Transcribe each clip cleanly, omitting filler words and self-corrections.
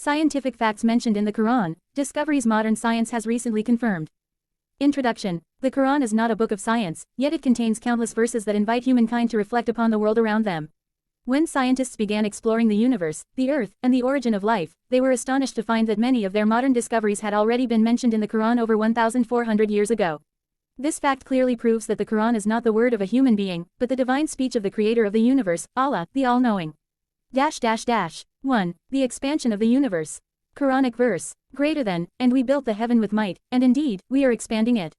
Scientific facts mentioned in the Qur'an, discoveries modern science has recently confirmed. Introduction. The Qur'an is not a book of science, yet it contains countless verses that invite humankind to reflect upon the world around them. When scientists began exploring the universe, the earth, and the origin of life, they were astonished to find that many of their modern discoveries had already been mentioned in the Qur'an over 1,400 years ago. This fact clearly proves that the Qur'an is not the word of a human being, but the divine speech of the creator of the universe, Allah, the all-knowing. 1. The expansion of the universe. Quranic verse. Greater than, and we built the heaven with might, and indeed, we are expanding it.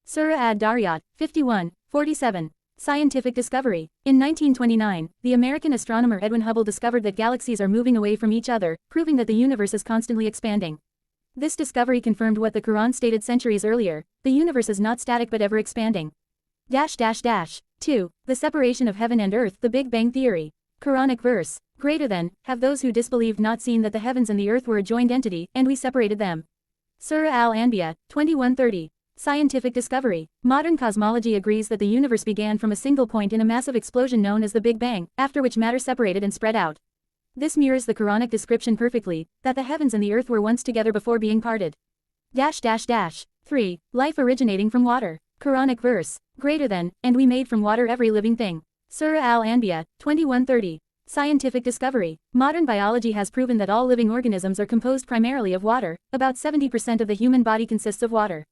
Surah Ad-Dariyat, 51:47. Scientific discovery. In 1929, the American astronomer Edwin Hubble discovered that galaxies are moving away from each other, proving that the universe is constantly expanding. This discovery confirmed what the Qur'an stated centuries earlier: the universe is not static but ever expanding. 2. The separation of heaven and earth, the Big Bang theory. Quranic verse. Greater than, have those who disbelieved not seen that the heavens and the earth were a joined entity, and we separated them. Surah Al-Anbiya, 21:30. Scientific discovery. Modern cosmology agrees that the universe began from a single point in a massive explosion known as the Big Bang, after which matter separated and spread out. This mirrors the Quranic description perfectly, that the heavens and the earth were once together before being parted. 3. Life originating from water. Quranic verse. Greater than, and we made from water every living thing. Surah Al-Anbiya, 21:30. Scientific discovery. Modern biology has proven that all living organisms are composed primarily of water. About 70% of the human body consists of water.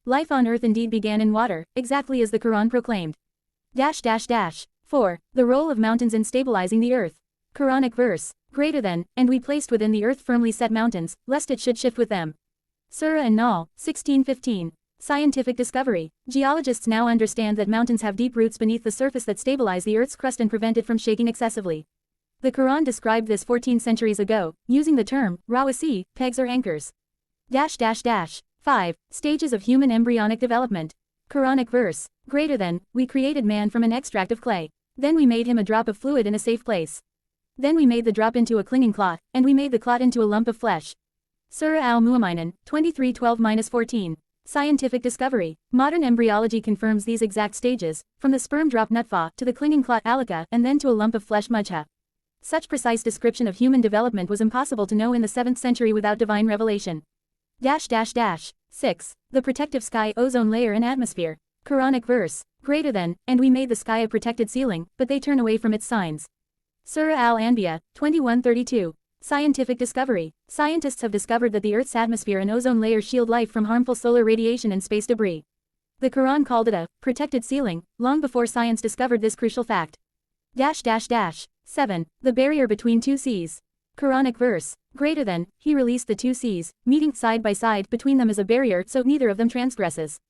Life on earth indeed began in water, exactly as the Quran proclaimed. 4. The role of mountains in stabilizing the earth. Quranic verse. Greater than, and we placed within the earth firmly set mountains, lest it should shift with them. Surah An-Nahl, 16:15. Scientific discovery. Geologists now understand that mountains have deep roots beneath the surface that stabilize the earth's crust and prevent it from shaking excessively. The Quran described this 14 centuries ago, using the term, rawasi, pegs or anchors. 5. Stages of human embryonic development. Quranic verse. Greater than, we created man from an extract of clay. Then we made him a drop of fluid in a safe place. Then we made the drop into a clinging clot, and we made the clot into a lump of flesh. Surah Al-Mu'minun, 23:12-14. Scientific discovery. Modern embryology confirms these exact stages, from the sperm drop nutfa to the clinging clot alaka and then to a lump of flesh mujha. Such precise description of human development was impossible to know in the 7th century without divine revelation. 6. The protective sky, ozone layer and atmosphere. Quranic verse. Greater than, and we made the sky a protected ceiling, but they turn away from its signs. Surah Al-Anbiya, 21:32. Scientific discovery. Scientists have discovered that the Earth's atmosphere and ozone layer shield life from harmful solar radiation and space debris. The Quran called it a protected ceiling, long before science discovered this crucial fact. 7. The barrier between two seas. Quranic verse. Greater than, he released the two seas, meeting side by side between them as a barrier so neither of them transgresses.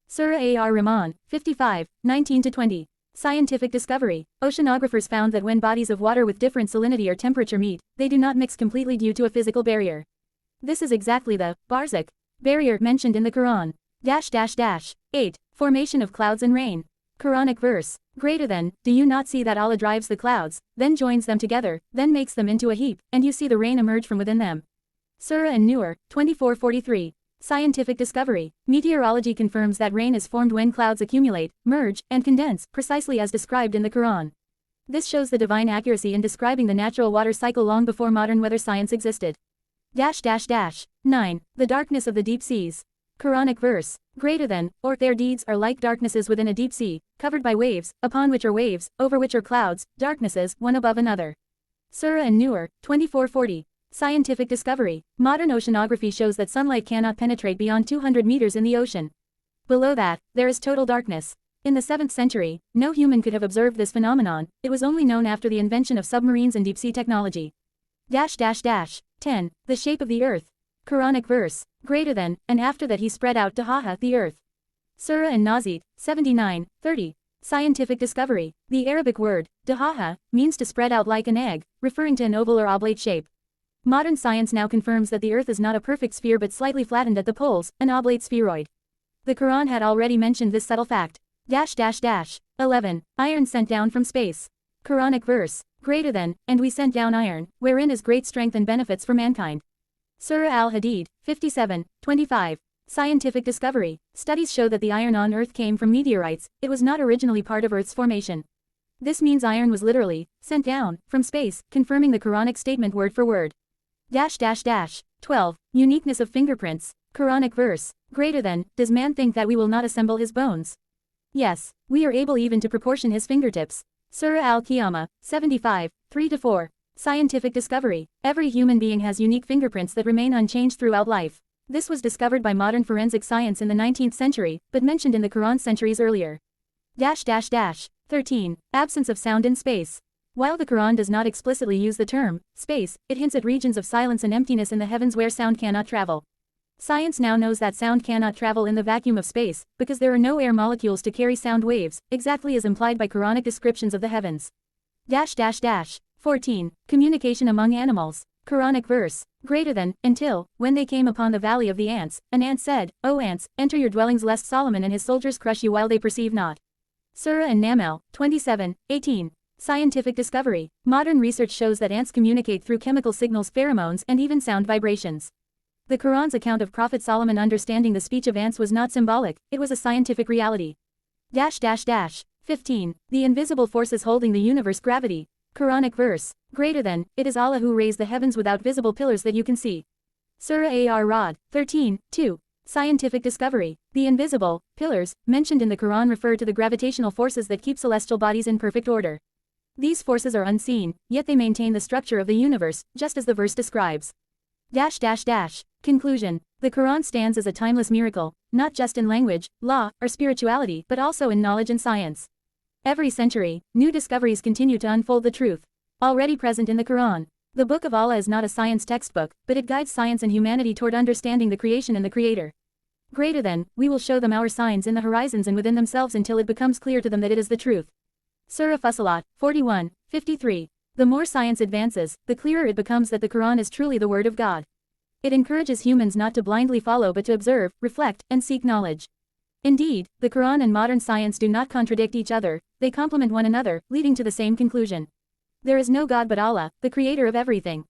Surah Ar-Rahman, 55:19-20. Scientific discovery. Oceanographers found that when bodies of water with different salinity or temperature meet, they do not mix completely due to a physical barrier. This is exactly the barzakh barrier mentioned in the Quran. 8. Formation of clouds and rain. Quranic verse. Greater than, do you not see that Allah drives the clouds, then joins them together, then makes them into a heap, and you see the rain emerge from within them. Surah An-Nur, 24:43. Scientific discovery. Meteorology confirms that rain is formed when clouds accumulate, merge, and condense, precisely as described in the Quran. This shows the divine accuracy in describing the natural water cycle long before modern weather science existed. 9. The darkness of the deep seas. Quranic verse. Greater than, or their deeds are like darknesses within a deep sea, covered by waves, upon which are waves, over which are clouds, darknesses, one above another. Surah An-Nur, 24:40. Scientific discovery. Modern oceanography shows that sunlight cannot penetrate beyond 200 meters in the ocean. Below that, there is total darkness. In the 7th century, no human could have observed this phenomenon, it was only known after the invention of submarines and deep-sea technology. 10. The shape of the earth. Quranic verse. Greater than, and after that he spread out Dahaha, the earth. Surah An-Nazit, 79:30. Scientific discovery. The Arabic word, Dahaha, means to spread out like an egg, referring to an oval or oblate shape. Modern science now confirms that the earth is not a perfect sphere but slightly flattened at the poles, an oblate spheroid. The Quran had already mentioned this subtle fact. 11. Iron sent down from space. Quranic verse. Greater than, and we sent down iron, wherein is great strength and benefits for mankind. Surah Al-Hadid, 57:25. Scientific discovery. Studies show that the iron on Earth came from meteorites, it was not originally part of Earth's formation. This means iron was literally sent down from space, confirming the Quranic statement word for word. 12. Uniqueness of fingerprints. Quranic verse. Greater than, does man think that we will not assemble his bones? Yes, we are able even to proportion his fingertips. Surah Al-Qiyamah, 75, 3-4. Scientific discovery. Every human being has unique fingerprints that remain unchanged throughout life. This was discovered by modern forensic science in the 19th century, but mentioned in the Quran centuries earlier. 13. Absence of sound in space. While the Quran does not explicitly use the term space, it hints at regions of silence and emptiness in the heavens where sound cannot travel. Science now knows that sound cannot travel in the vacuum of space, because there are no air molecules to carry sound waves, exactly as implied by Quranic descriptions of the heavens. 14. Communication among animals. Quranic verse. Greater than, until, when they came upon the valley of the ants, an ant said, O ants, enter your dwellings lest Solomon and his soldiers crush you while they perceive not. Surah An-Naml, 27, 18. Scientific discovery. Modern research shows that ants communicate through chemical signals, pheromones, and even sound vibrations. The Quran's account of Prophet Solomon understanding the speech of ants was not symbolic, it was a scientific reality. 15. The invisible forces holding the universe. Gravity. Quranic verse. Greater than, it is Allah who raised the heavens without visible pillars that you can see. Surah Ar-Ra'd, 13, 2. Scientific discovery. The invisible pillars mentioned in the Quran refer to the gravitational forces that keep celestial bodies in perfect order. These forces are unseen, yet they maintain the structure of the universe, just as the verse describes. Conclusion. The Quran stands as a timeless miracle, not just in language, law, or spirituality, but also in knowledge and science. Every century, new discoveries continue to unfold the truth already present in the Quran. The Book of Allah is not a science textbook, but it guides science and humanity toward understanding the creation and the Creator. Greater than, we will show them our signs in the horizons and within themselves until it becomes clear to them that it is the truth. Surah Fussilat, 41, 53. The more science advances, the clearer it becomes that the Quran is truly the word of God. It encourages humans not to blindly follow but to observe, reflect, and seek knowledge. Indeed, the Quran and modern science do not contradict each other, they complement one another, leading to the same conclusion. There is no God but Allah, the creator of everything.